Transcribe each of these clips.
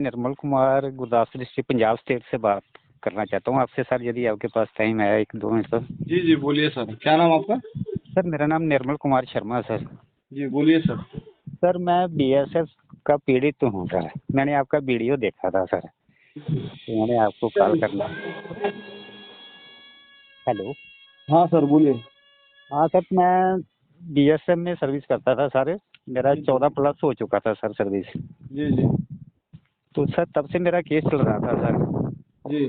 Nirmal Kumar Gurdaspur district Punjab state से बात करना चाहता हूँ आपसे सर, यदि आपके पास टाइम है 1-2 मिनट तो। जी जी बोलिए सर, क्या नाम आपका? सर मेरा नाम निर्मल कुमार शर्मा सर। जी बोलिए सर। सर मैं बीएसएफ का पीड़ित तो हूँ सर। मैंने आपका वीडियो देखा था सर, तो मैंने आपको कॉल करना। हेलो। हाँ सर बोलिए। हाँ सर, मैं बीएसएफ में सर्विस करता था सर। मेरा जी जी 14+ हो चुका था सर सर्विस। जी जी तो सर तब से मेरा केस चल रहा था सर। जी।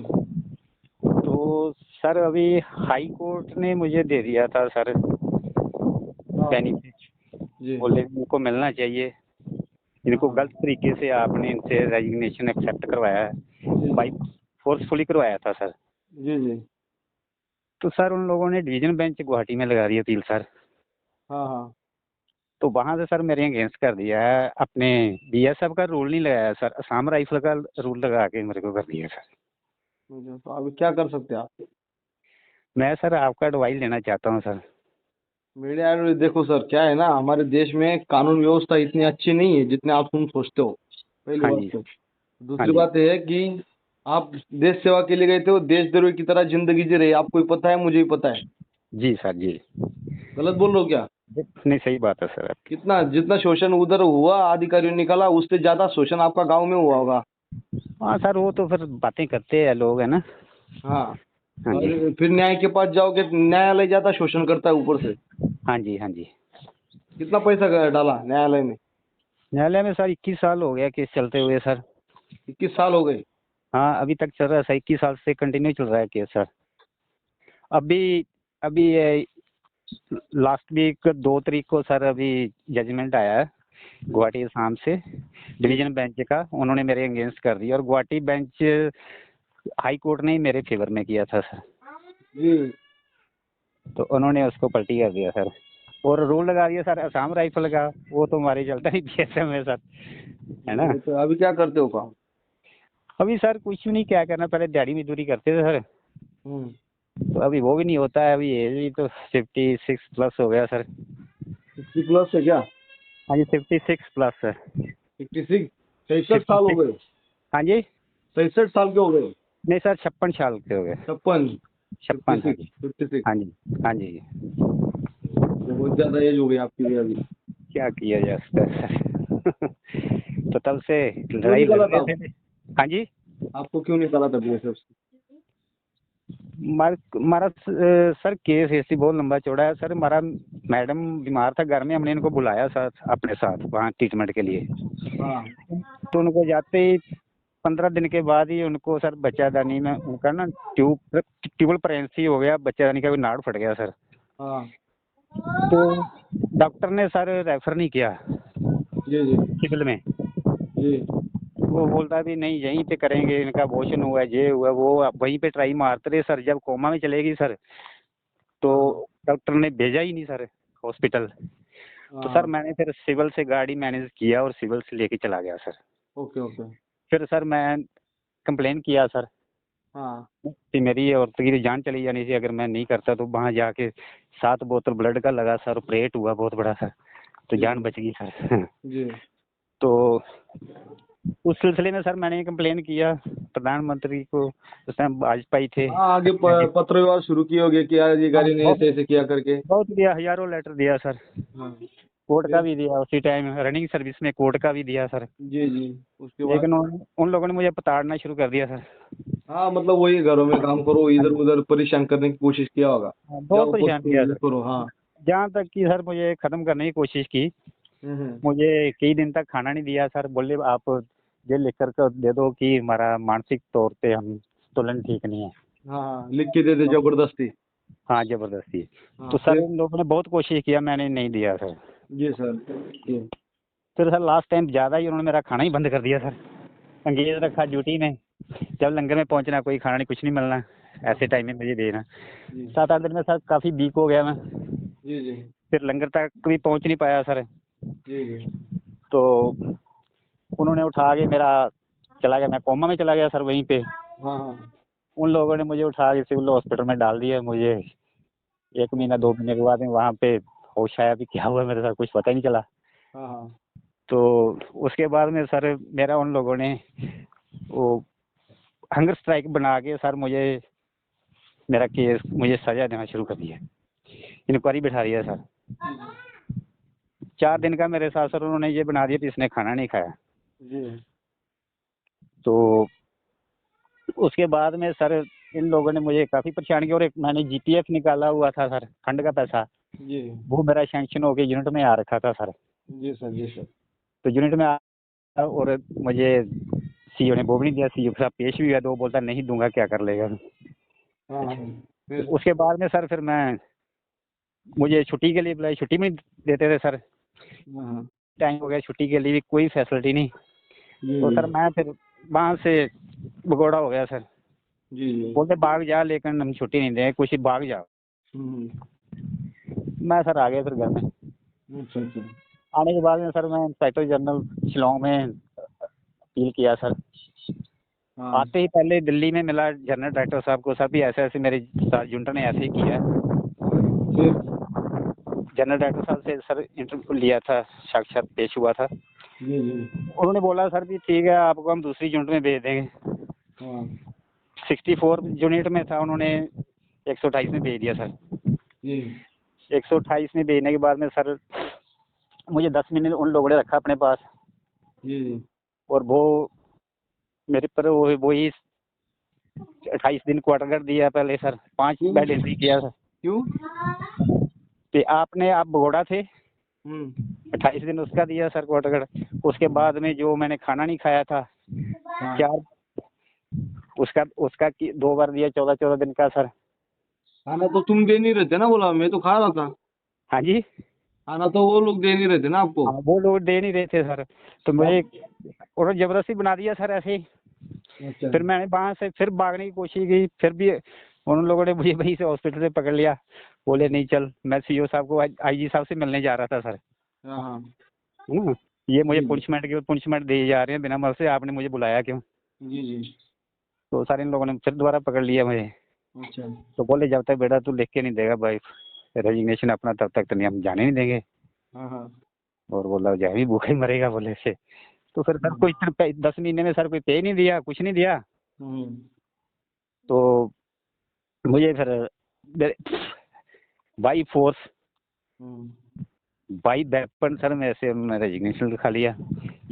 तो सर अभी हाई कोर्ट ने मुझे दे दिया था सर हाँ बेनिफिट। जी बोले इनको मिलना चाहिए, इनको हाँ गलत तरीके से आपने इनसे रेजिग्नेशन एक्सेप्ट करवाया जी है, जी बाई फोर्सफुली करवाया था सर। जी जी। तो सर उन लोगों ने डिवीजन बेंच गुवाहाटी में लगा दी अपील सर। हाँ हाँ। तो वहां से सर मेरे अगेंस्ट कर दिया है, अपने बीएसएफ का रूल नहीं लगाया सर, असम राइफल का रूल लगा के मेरे को कर दिया सर। मुझे तो अभी क्या कर सकते हैं आप? मैं सर आपका एडवाइस लेना चाहता हूँ सर। मीडिया में देखो सर, क्या है ना, हमारे देश में कानून व्यवस्था इतनी अच्छी नहीं है जितने आप तुम सोचते हो। पहली हाँ बात जी। तो। हाँ दूसरी जी। बात यह है कि आप देश सेवा के लिए गए थे, वो देशद्रोही की तरह जिंदगी जी रही, आपको भी पता है, मुझे भी पता है। जी सर जी। गलत बोल रहा हूँ क्या? नहीं, सही बात है सर आपकी। कितना जितना शोषण उधर हुआ अधिकारियों ने निकाला, उससे ज्यादा शोषण आपका गांव में हुआ होगा। हाँ सर, वो तो फिर बातें करते हैं लोग, है ना। हाँ। हाँ जी। और फिर न्याय के पास जाओगे, न्यायालय ज्यादा शोषण करता है ऊपर से। हाँ जी। हाँ जी। कितना पैसा डाला न्यायालय में? न्यायालय में सर 21 साल हो गया केस चलते हुए सर। 21 साल हो गए? हाँ, अभी तक चल रहा है सर, 21 साल से कंटिन्यू चल रहा है केस सर। अभी अभी लास्ट वीक 2 तारीख को सर अभी जजमेंट आया है गुवाहाटी असम से, जी डिवीजन बेंच का। उन्होंने मेरे अगेंस्ट कर दिया, और गुवाहाटी बेंच हाई कोर्ट ने ही मेरे फेवर में किया था सर। जी। तो उन्होंने उसको पलटी कर दिया सर, और रूल लगा दिया सर असम राइफल का। वो तो हमारे चलता नहीं बीएसएफ में सर, है ना। तो अभी क्या करते हो काम? अभी सर कुछ भी नहीं, क्या करना, पहले दिहाड़ी मजदूरी करते थे सर। हम्म। तो अभी वो भी नहीं होता है, अभी एज भी तो 56+ हो गया सर। 50 प्लस है क्या? हाँ जी, 56+ सर। 56? 63 साल हो 56। गए? हाँ जी। 63 साल के हो गए? नहीं सर, 56 साल के हो गए। 56? फिफ्टी 56, हाँ सिक्स जी। फिफ्टी सिक्स हाँ जी। हाँ जी। बहुत ज्यादा एज हो गई आपकी भी अभी। क्या किया जा सकता है सर। तो तब से क्यों लड़ाई लड़ निकाला था रहे आप? थे। हाँ जी। आपको क्यों निकाला था बीएसएफ से? हमारा सर केस ऐसी बहुत लंबा चौड़ा है सर। हमारा मैडम बीमार था घर में, हमने इनको बुलाया साथ अपने साथ वहाँ ट्रीटमेंट के लिए। हाँ तो उनको जाते ही 15 दिन के बाद ही उनको सर बच्चादानी में उनका ना ट्यूबल प्रेगनेंसी हो गया, बच्चादानी का भी नाड़ फट गया सर। हाँ। तो डॉक्टर ने सर रेफर नहीं किया जी जी सिविल में। जी वो बोलता भी नहीं, यहीं पे करेंगे, इनका अबॉर्शन हुआ है, ये हुआ वो, आप वहीं पे ट्राई मारते रहे सर। जब कोमा में चलेगी सर, तो हाँ डॉक्टर ने भेजा ही नहीं सर हॉस्पिटल। तो सर हाँ। मैंने फिर सिविल से गाड़ी मैनेज किया और सिविल से लेके चला गया सर। Okay okay. फिर सर मैं कंप्लेन किया सर हाँ कि मेरी औरत की भी जान चली जानी थी अगर मैं नहीं करता। तो वहाँ जाके 7 बोतल ब्लड का लगा सर, ऑपरेट हुआ बहुत बड़ा सर, तो जी जान जी बच गई सर। जी। तो उस सिलसिले में सर मैंने कंप्लेन किया प्रधानमंत्री को, उस टाइम वाजपेयी थे। हाँ, आगे पत्र व्यवहार शुरू किए होगे कि हाँ, अधिकारी ने बहुत ऐसे ऐसे किया करके। बहुत दिया, हजारों लेटर दिया सर। हाँ। कोर्ट का फिर? भी दिया उसी टाइम, रनिंग सर्विस में कोर्ट का भी दिया सर। जी जी। उसके बाद? लेकिन उन लोगों ने मुझे पताड़ना शुरू कर दिया सर। हाँ, मतलब वही घरों में काम करो, हाँ इधर जी। उधर परेशान करने की कोशिश किया होगा। हाँ, बहुत जाओ कोर्ट परेशान किया वो सर। करो। हाँ। जहाँ तक कि सर मुझे ख़त्म करने की कोशिश की। हम्म। मुझे कई दिन तक खाना नहीं दिया सर। बोले आप ये लिख कर के दे दो कि हमारा मानसिक तौर पे हम तुलन ठीक नहीं है। हाँ हाँ, लिख के दे दे तो जबरदस्ती। हाँ, ज़बरदस्ती। हाँ तो सर फिर? उन लोगों ने बहुत कोशिश किया, मैंने नहीं दिया सर। जी सर। जी। फिर सर लास्ट टाइम ज़्यादा ही उन्होंने मेरा खाना ही बंद कर दिया सर। अंगेज रखा ड्यूटी में, जब लंगर में पहुंचना कोई खाना नहीं, कुछ नहीं मिलना, हाँ ऐसे हाँ। टाइम में मुझे देना। जी 7-8 दिन में सर काफ़ी वीक हो गया मैं। जी जी फिर लंगर तक भी पहुंच नहीं पाया सर। जी जी। तो उन्होंने उठा के मेरा चला गया, मैं कोमा में चला गया सर वहीं पे। हाँ हाँ उन लोगों ने मुझे उठा के सिविल हॉस्पिटल में डाल दिया। मुझे 1 महीना 2 महीने के बाद में वहाँ पे होश आया, भी क्या हुआ मेरे साथ कुछ पता ही नहीं चला। हाँ हाँ। तो उसके बाद में सर मेरा उन लोगों ने वो हंगर स्ट्राइक बना के सर मेरा केस मुझे सजा देना शुरू कर दिया, इंक्वायरी बिठा दिया सर। 4 दिन का मेरे साथ सर उन्होंने ये बना दिया कि इसने खाना नहीं खाया। जी तो उसके बाद में सर इन लोगों ने मुझे काफ़ी परेशान किया, और एक मैंने जीपीएफ निकाला हुआ था सर, फंड का पैसा, जी वो मेरा सैंक्शन होके यूनिट में आ रखा था सर। जी सर, जी सर। तो यूनिट में आया और मुझे सीईओ ने वो भी नहीं दिया, सीईओ के साथ पेश भी हुआ तो वो बोलता नहीं दूंगा, क्या कर लेगा। हाँ हाँ, फिर उसके बाद में सर फिर मुझे छुट्टी के लिए बुलाई, छुट्टी में देते थे सर। हाँ टाइम हो गया, छुट्टी के लिए भी कोई फैसिलिटी नहीं। जी तो सर मैं फिर वहाँ से भगोड़ा हो गया सर। जी जी। बोलते भाग जा, लेकिन हम छुट्टी नहीं देंगे, कुछ भाग जाओ। हम्म, मैं सर आ गया फिर घर में। अच्छा अच्छा। आने के बाद में सर मैं इंस्पेक्टर जनरल शिलोंग में अपील किया सर। हाँ आते ही पहले दिल्ली में मिला जनरल डायरेक्टर साहब को, सर भी ऐसे ऐसे मेरे साथ junta ने ऐसे ही किया है। फिर जनरल डायरेक्टर साहब से सर इंटरव्यू लिया था, साक्षात पेश हुआ था। जी जी। उन्होंने बोला सर भी ठीक है, आपको हम दूसरी यूनिट में भेज देंगे। हाँ 64 यूनिट में था, उन्होंने 128 में भेज दिया सर। जी 128 में भेजने के बाद में सर मुझे 10 महीने उन लोगों ने रखा अपने पास, जी जी। और वो मेरे पर वही 28 दिन क्वार्टर कर दिया पहले सर, 5 क्यों बेड एंट्री किया सर। क्यों? कि आप भगोड़ा थे, हम्म, 28 दिन उसका दिया सर क्वार्टर कर। उसके बाद में जो मैंने खाना नहीं खाया था, हाँ 4 उसका उसका 2 बार दिया, 14-14 दिन का सर। खाना तो तुम दे नहीं रहे थे ना, बोला मैं तो खा रहा था। हाँ जी। खाना तो वो लोग दे नहीं रहे थे ना आपको। हाँ वो लोग दे नहीं रहे थे सर, तो मुझे आप- उन्होंने जबरदस्ती बना दिया सर ऐसे ही। अच्छा फिर मैंने वहाँ से फिर भागने की कोशिश की, फिर भी उन लोगों ने मुझे वहीं से हॉस्पिटल से पकड़ लिया। बोले नहीं चल, मैं सीईओ साहब को, आईजी साहब से मिलने जा रहा था सर। हाँ हाँ है ना, ये मुझे जी जी पनिशमेंट दिए जा रहे हैं बिना मर से, आपने मुझे बुलाया क्यों। जी जी। तो सर इन लोगों ने फिर दोबारा पकड़ लिया मुझे। अच्छा तो बोले जब तक बेटा तू लिख के नहीं देगा भाई रेजिग्नेशन अपना, तब तक तो नहीं, हम जाने नहीं देंगे। हाँ हाँ। और बोला जय भी भूखा ही मरेगा बोले से। तो फिर सर कोई 10 महीने में सर कोई पे नहीं दिया, कुछ नहीं दिया। हम्म, तो मुझे फिर by force, hmm, by weapon sir मेरे से मैं रेजिग्नेशन लिखा लिया।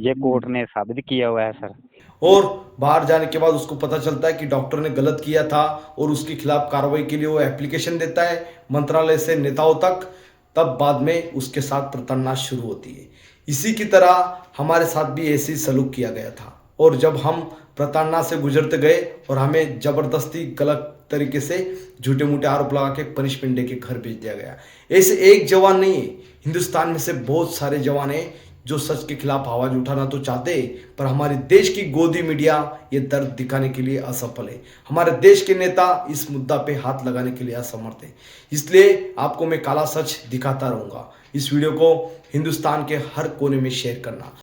ये कोर्ट ने साबित किया हुआ है सर। और बाहर जाने के बाद उसको पता चलता है कि डॉक्टर ने गलत किया था और उसके खिलाफ कार्रवाई के लिए वो एप्लीकेशन देता है मंत्रालय से नेताओं तक, तब बाद में उसके साथ प्रताड़ना शुरू होती है। इसी की तरह हमारे साथ भी ऐसे ही सलूक किया गया था, और जब हम प्रताड़ना से गुजरते गए और हमें जबरदस्ती गलत तरीके से झूठे मूठे आरोप लगा के पनिशमेंट दे के घर भेज दिया गया। ऐसे एक जवान नहीं है, हिंदुस्तान में से बहुत सारे जवान हैं जो सच के खिलाफ आवाज उठाना तो चाहते हैं, पर हमारे देश की गोदी मीडिया ये दर्द दिखाने के लिए असफल है। हमारे देश के नेता इस मुद्दा पे हाथ लगाने के लिए असमर्थ है। इसलिए आपको मैं काला सच दिखाता रहूंगा। इस वीडियो को हिंदुस्तान के हर कोने में शेयर करना।